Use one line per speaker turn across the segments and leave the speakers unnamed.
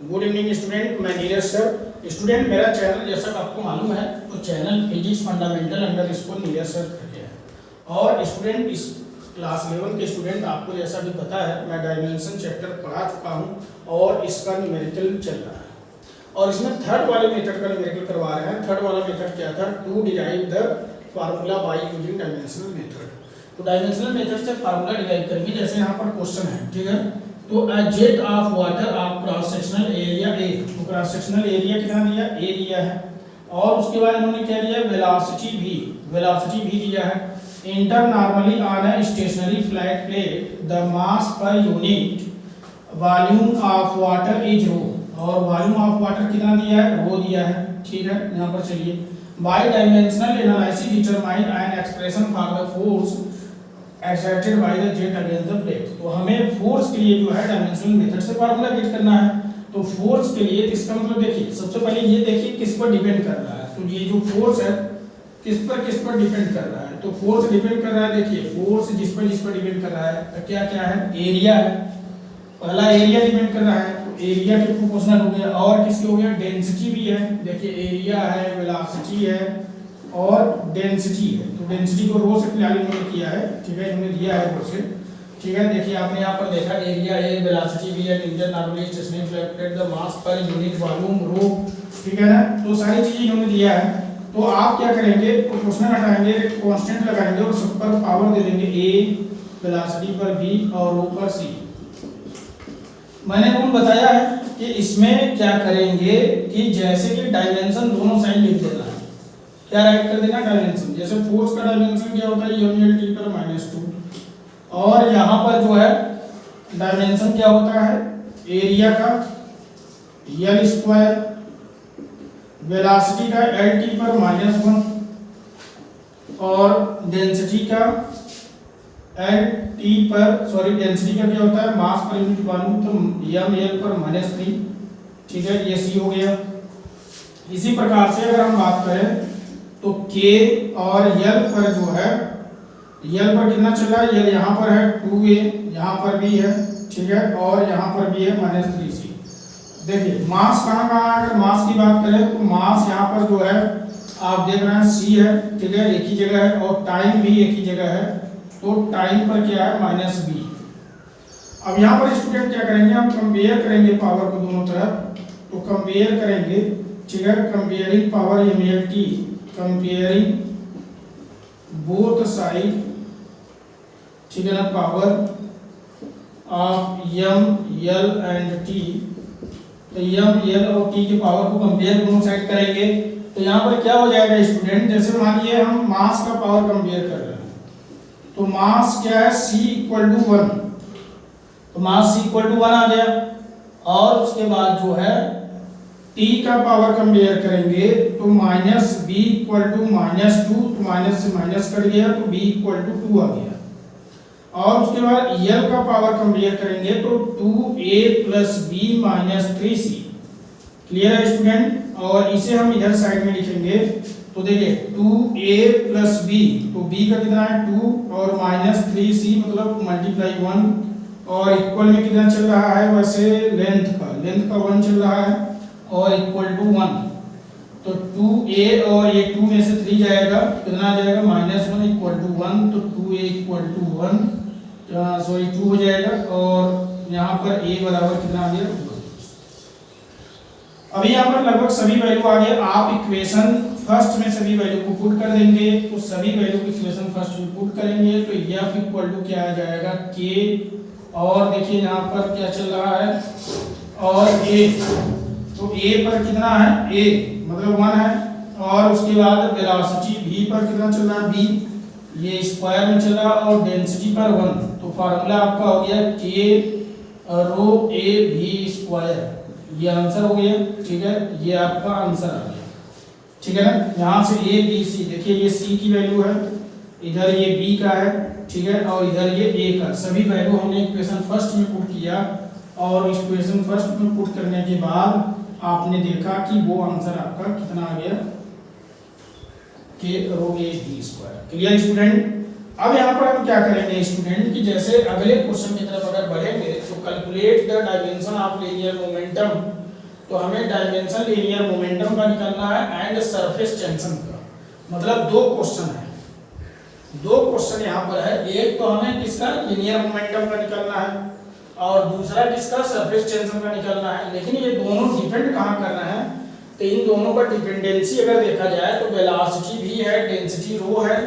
Good evening student, मैं Neeraj sir. Student मेरा channel जैसा कि आपको मालूम है तो channel physics fundamental under score Neeraj sir करके है। और स्टूडेंट इस क्लास 11 के स्टूडेंट आपको जैसा भी पता है मैं डायमेंशन चैप्टर पढ़ा चुका हूं और इसका न्यूमेरिकल चल रहा है और इसमें थर्ड वाले मेथड का न्यूमेरिकल करवा रहे हैं। थर्ड वाला मेथड क्या था? To derive the formula by using dimensional method. तो डायमेंशनल मेथड से फार्मूला डिराइव करेंगे। जैसे यहाँ पर क्वेश्चन है, ठीक है, तो a jet of water of cross sectional area A, तो क्रॉस सेक्शनल एरिया कितना दिया? ए दिया है। और उसके बाद इन्होंने क्या दिया? वेलोसिटी भी दिया है। Inter normally on a stationary flat plate the mass per unit volume of water is rho, और वॉल्यूम ऑफ वाटर कितना दिया है? रो दिया है। ठीक है, यहाँ पर चलिए, by dimensional analysis determine an expression for the force exerted by the jet against the plate. तो हमें फोर्स के लिए जो है डायमेंशनल मेथड से फार्मूला गेट करना है। तो फोर्स के लिए इसका मतलब देखिए, सबसे पहले ये देखिए किस पर डिपेंड कर रहा है। तो ये जो फोर्स है किस पर डिपेंड कर रहा है? तो फोर्स डिपेंड कर रहा है, देखिए फोर्स जिस पर डिपेंड कर रहा है तो क्या क्या है? एरिया है। पहला एरिया डिपेंड कर रहा है, तो एरिया के प्रोपोर्शनल हो गया। और किसके हो गया? डेंसिटी भी है। देखिए एरिया है, वेलोसिटी है और डेंसिटी है। तो डेंसिटी को रो से फिलहाल इन्होंने किया है, ठीक है, इन्होंने दिया है रो से। ठीक है, देखिए आपने यहाँ पर देखा एरिया है, वेलोसिटी भी है, inter normally stationary flat plate the mass per unit volume रो, ठीक है ना। तो सारी चीजें इन्होंने दिया है। तो आप क्या करेंगे? प्रोपोर्शनल हटाएंगे, कांस्टेंट लगाएंगे और सब पर पावर दे देंगे ए, वेलोसिटी पर बी और रो पर सी। मैंने रूल बताया है कि इसमें क्या करेंगे कि जैसे कि डायमेंशन दोनों साइड लिख देना है। क्या राइट कर देना? डायमेंशन। जैसे फोर्स का डायमेंशन क्या होता है? ml t पर -2। और यहाँ पर जो है डायमेंशन क्या होता है? एरिया का l², वेलोसिटी का lt पर -1 और डेंसिटी का डेंसिटी का क्या होता है? मास पर यूनिट वॉल्यूम, तो ml पर -3। ठीक है, ये c हो गया। इसी प्रकार से अगर हम बात करें तो k और l पर जो है, l पर कितना चला? l यहाँ पर है 2a, यहाँ पर भी है, ठीक है, और यहाँ पर भी है -3c। देखिए मास कहाँ कहाँ है? अगर मास की बात करें तो मास यहाँ पर जो है आप देख रहे हैं c है, ठीक है, एक ही जगह है, और टाइम भी एक ही जगह है। तो टाइम पर क्या है? -b। अब यहाँ पर स्टूडेंट क्या करेंगे? हम कंपेयर करेंगे पावर को दोनों तरफ। तो कंपेयर करेंगे, ठीक है, comparing power mlt, comparing both side, ठीक है ना, power of m, l and t। तो m, l और t के पावर को कंपेयर दोनों साइड करेंगे। तो यहाँ पर क्या हो जाएगा स्टूडेंट? जैसे मानिए हम मास का पावर कंपेयर कर रहे हैं, तो मास क्या है? c = 1। तो मास c = 1 आ गया। और उसके बाद जो है t का पावर कंपेयर करेंगे तो -b = -2, तो माइनस से माइनस कट गया तो b = 2 आ गया। और उसके बाद l का पावर कंपेयर करेंगे तो 2a + b - 3c। क्लियर है स्टूडेंट? और इसे हम इधर साइड में लिखेंगे तो देखिए 2a + b, तो b का कितना है? 2 और -3c मतलब मल्टीप्लाई 1 और इक्वल में कितना चल रहा है? वैसे लेंथ का 1 चल रहा है और इक्वल टू 1। तो 2a और ये 2 में से 3 जाएगा, कितना आ जाएगा? -1 = 1। तो 2a = 1, सॉरी 2 हो जाएगा। और यहाँ पर a बराबर कितना आ गया? 1। अभी यहाँ पर लगभग सभी वैल्यू आ गए। आप इक्वेशन फर्स्ट में सभी वैल्यू को पुट कर देंगे। तो सभी वैल्यू की इक्वेशन फर्स्ट में पुट करेंगे तो f = क्या आ जाएगा? k। और देखिए यहाँ पर क्या चल रहा है? और a, तो a पर कितना है? a मतलब 1 है। और उसके बाद वेलोसिटी v पर कितना चल रहा है? b, ये स्क्वायर में चल रहा है, और डेंसिटी पर 1। तो फार्मूला आपका हो गया k ρ(a)v²। ये आंसर हो गया, ठीक है, ये आपका आंसर आ गया, ठीक है ना। यहाँ से a b c, देखिए ये c की वैल्यू है, इधर ये b का है, ठीक है, और इधर ये a का। सभी वैल्यू हमने इक्वेशन फर्स्ट में पुट किया और इक्वेशन फर्स्ट में पुट करने के बाद आपने देखा कि वो आंसर आपका कितना आ गया? k ρ(a)v²। Clear student? अब यहाँ पर हम क्या करेंगे स्टूडेंट कि जैसे अगले क्वेश्चन की तरफ अगर बढ़ेंगे तो calculate the dimension of linear momentum तो हमें डायमेंशन लीनियर मोमेंटम का निकालना है एंड सरफेस टेंशन का। मतलब दो क्वेश्चन है, दो क्वेश्चन यहाँ पर है। एक तो हमें किसका लीनियर मोमेंटम का निकालना है और दूसरा किसका सरफेस टेंशन का निकालना है। लेकिन ये दोनों डिपेंड कहाँ करना है, तो इन दोनों का डिपेंडेंसी अगर देखा जाए तो वेलोसिटी भी है, डेंसिटी रो है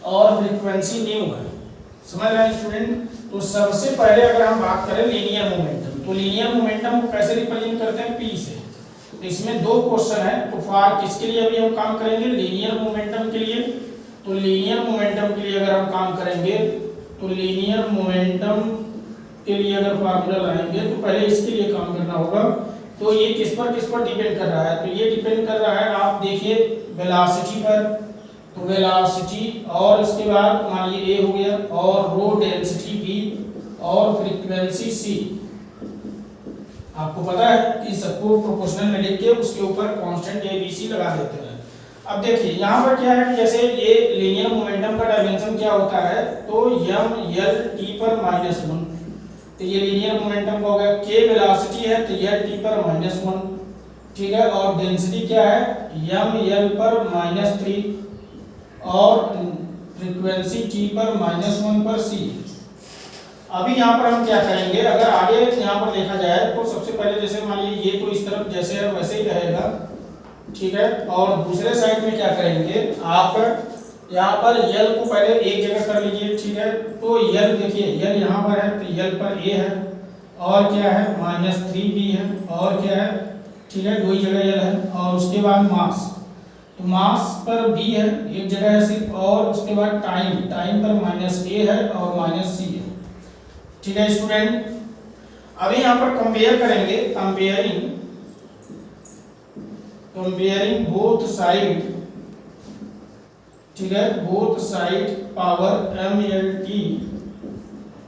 और फ्रीक्वेंसी न्यू है। समझ रहे हैं स्टूडेंट। तो सबसे पहले अगर हम बात करें लीनियर मोमेंटम, तो लीनियर मोमेंटम को कैसे रिप्रेजेंट करते हैं, पी से। तो इसमें दो क्वेश्चन है, तो फॉर किसके लिए अभी हम काम करेंगे, लीनियर मोमेंटम के लिए। तो लीनियर मोमेंटम के लिए अगर हम काम करेंगे तो लीनियर मोमेंटम के लिए अगर फार्मूला लाएंगे तो पहले इसके लिए काम करना होगा। तो ये किस पर डिपेंड कर रहा है, तो ये डिपेंड कर रहा है, आप देखिए वेलोसिटी पर। तो वेलोसिटी और इसके बाद मानिए ए हो गया और रो डेंसिटी बी और फ्रीक्वेंसी सी। आपको पता है कि सबको प्रोपोर्शनल में लिख के उसके ऊपर कांस्टेंट ए बी सी लगा देते हैं। अब देखिए यहाँ पर क्या है कि जैसे ये लीनियर मोमेंटम का डायमेंशन क्या होता है, तो यम एल टी पर -1। तो ये लीनियर मोमेंटम का हो गया। के वेलोसिटी है तो एल टी पर -1, ठीक है। और डेंसिटी क्या है, यम एल पर -3 और फ्रीक्वेंसी टी पर -1 पर सी। अभी यहाँ पर हम क्या करेंगे, अगर आगे यहाँ पर देखा जाए तो सबसे पहले जैसे मान लीजिए ये तो इस तरफ जैसे है वैसे ही रहेगा, ठीक है। और दूसरे साइड में क्या करेंगे, आप यहाँ पर यल को पहले एक जगह कर लीजिए, ठीक है। तो यल देखिए, यल यहाँ पर है तो यल पर ए है और क्या है -3 बी है और क्या है, ठीक है, दो ही जगह यल है। और उसके बाद मास, तो मास पर बी है एक जगह है सिर्फ, और उसके बाद टाइम, टाइम पर -a है और -c है, ठीक है स्टूडेंट। अभी यहाँ पर कंपेयर करेंगे, कंपेयरिंग बोथ साइड, ठीक है, both side power M L T.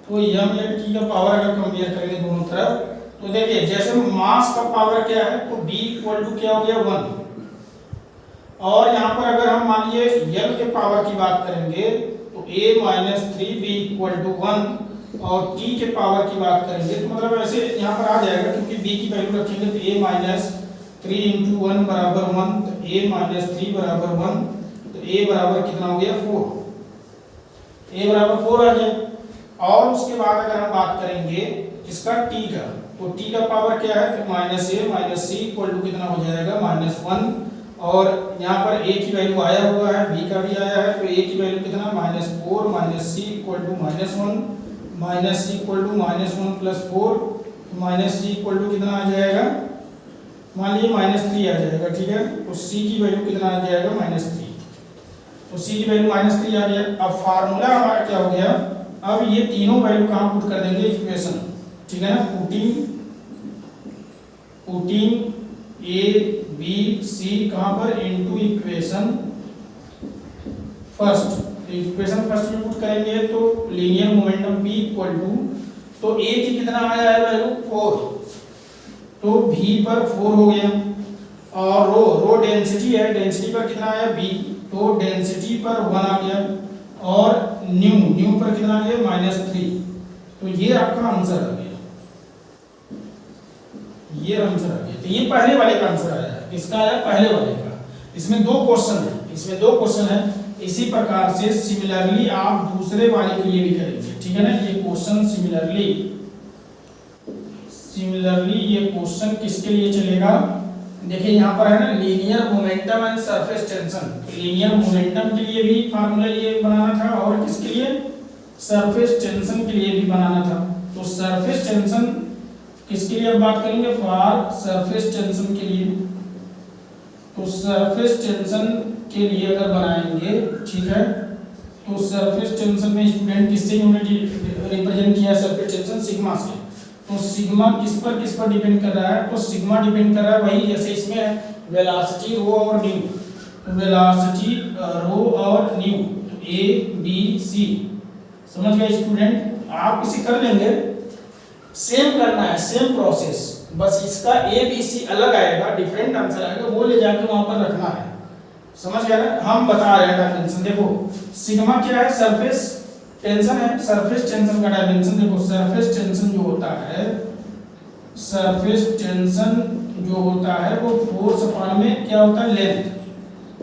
तो एम एल टी का पावर अगर कंपेयर करेंगे दोनों तरफ, तो देखिए जैसे मास का पावर क्या है, तो b इक्वल टू क्या हो गया 1। और यहाँ पर अगर हम मान लीजिए यल के पावर की बात करेंगे तो a -3b इक्वल टू 1 और t के पावर की बात करेंगे तो मतलब ऐसे यहाँ पर आ जाएगा, क्योंकि b की वैल्यू रखेंगे तो a -3 × 1 बराबर 1, तो a -3 बराबर 1, तो a बराबर कितना हो गया 4, a बराबर 4 आ गया। और उसके बाद अगर हम बात करेंगे इसका t का, तो t का पावर क्या है, तो -a -c इक्वल टू कितना हो जाएगा -1। और यहाँ पर a की वैल्यू आया हुआ है, b का भी आया है, तो a की वैल्यू कितना -4 -c equal to -1, -c equal to -1 + 4, -c equal to कितना आ जाएगा, मान लीजिए -3 आ जाएगा, ठीक है। तो c की वैल्यू कितना आ जाएगा -3, तो c की वैल्यू -3 आ गया। अब फार्मूला हमारा क्या हो गया, अब ये तीनों वैल्यू कहाँ पुट कर देंगे, इक्वेशन, ठीक है ना। पुटिंग a b c कहाँ पर, into equation first. Equation first में पुट करेंगे तो linear momentum b equal to, तो a की कितना आया है वैल्यू 4, तो v पर 4 हो गया। और रो डेंसिटी है, डेंसिटी पर कितना आया b, तो डेंसिटी पर 1 आ गया। और न्यू पर कितना आ गया -3, तो ये आपका आंसर आ गया, ये आंसर आ गया। तो ये पहले वाले का आंसर आया, किसका आया, पहले वाले का। इसमें दो क्वेश्चन है, इसी प्रकार से सिमिलरली आप दूसरे वाले के लिए भी करेंगे, ठीक है ना। ये क्वेश्चन सिमिलरली ये क्वेश्चन किसके लिए चलेगा, देखिए यहाँ पर है ना, linear momentum and surface tension. Linear momentum के लिए भी फार्मूला ये बनाना था और किसके लिए, सरफेस टेंशन के लिए भी बनाना था। तो सरफेस टेंशन किसके लिए अब बात करेंगे, फॉर सरफेस टेंशन के लिए। तो सरफेस टेंशन के लिए अगर बनाएंगे, ठीक है, तो सरफेस टेंशन में स्टूडेंट किससे यूनिट रिप्रेजेंट किया है, सरफेस टेंशन सिग्मा से। तो सिग्मा किस पर डिपेंड कर रहा है, तो सिग्मा डिपेंड कर रहा है वही जैसे इसमें वेलोसिटी रो और न्यू, तो वेलोसिटी रो और न्यू, तो ए बी सी। समझ गए स्टूडेंट, आप इसे कर लेंगे, सेम करना है, सेम प्रोसेस, बस इसका ए बी सी अलग आएगा, डिफरेंट आंसर आएगा, वो ले जाके वहां पर रखना है। समझ गया ना, हम बता रहे हैं डायमेंशन। देखो सिग्मा क्या है, सरफेस टेंशन है, सरफेस टेंशन का डायमेंशन देखो, सरफेस टेंशन जो होता है, सरफेस टेंशन जो होता है वो फोर्स अपान में क्या होता है, लेंथ।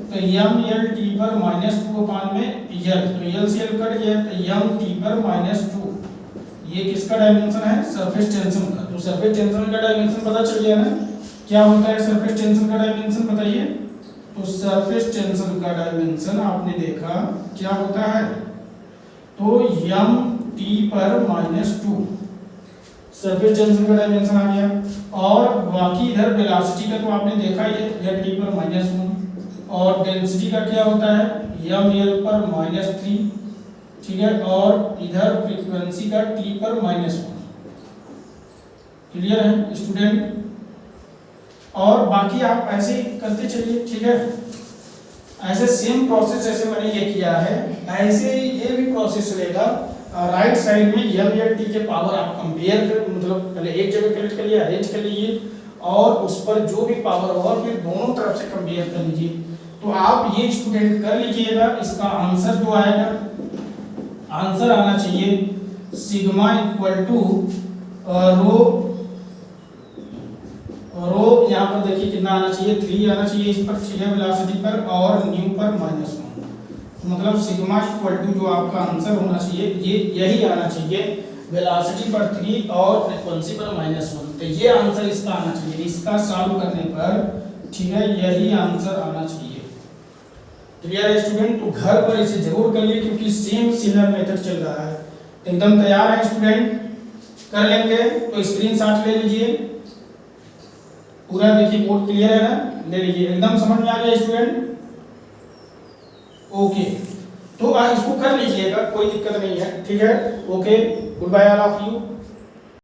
तो यम एल टी पर माइनस टू अपान में यल, तो यल से यल कट गया, तो यम टी पर माइनस टू, ये किसका डायमेंशन है, सरफेस टेंशन का। तो सरफेस टेंशन का डायमेंशन पता चल गया ना, क्या होता है सरफेस टेंशन का डायमेंशन बताइए। तो सरफेस टेंशन का डायमेंशन आपने देखा क्या होता है, तो यम टी पर माइनस टू सरफेस टेंशन का डायमेंशन आ गया। और बाकी इधर वेलोसिटी का तो आपने देखा ही है, टी पर माइनस वन, और डेंसिटी का क्या होता है, यम एल पर माइनस थ्री, ठीक है, और इधर फ्रीक्वेंसी का टी पर माइनस वन। क्लियर है स्टूडेंट। और बाकी आप ऐसे ही करते चलिए, ठीक है, ऐसे सेम प्रोसेस जैसे मैंने ये किया है ऐसे ही ये भी प्रोसेस चलेगा। राइट साइड में यम या टी के पावर आप कंपेयर कर, मतलब पहले एक जगह कलेक्ट कर लिया, अरेंज कर लीजिए, और उस पर जो भी पावर होगा फिर दोनों तरफ से कंपेयर कर लीजिए। तो आप ये स्टूडेंट कर लीजिएगा, इसका आंसर जो आएगा, आंसर आना चाहिए सिग्मा इक्वल टू रो यहाँ पर देखिए कितना आना चाहिए, 3 आना चाहिए इस पर, ठीक है, वेलोसिटी पर, और न्यू पर माइनस वन। मतलब सिग्मा इक्वल टू जो आपका आंसर होना चाहिए ये यही आना चाहिए, वेलोसिटी पर 3 और फ्रीक्वेंसी पर माइनस वन। तो ये आंसर इसका आना चाहिए, इसका सॉल्व करने पर, ठीक है, यही आंसर आना चाहिए। क्लियर है स्टूडेंट। तो घर पर इसे जरूर करिए क्योंकि सेम सिमिलर मेथड चल रहा है। एकदम तैयार है स्टूडेंट, कर लेंगे तो स्क्रीनशॉट ले लीजिए, पूरा देखिए बोर्ड क्लियर है ना, ले लीजिए, एकदम समझ में आ गया स्टूडेंट। ओके, तो इसको कर लीजिएगा, कोई दिक्कत नहीं है, ठीक है। Okay, goodbye all of you.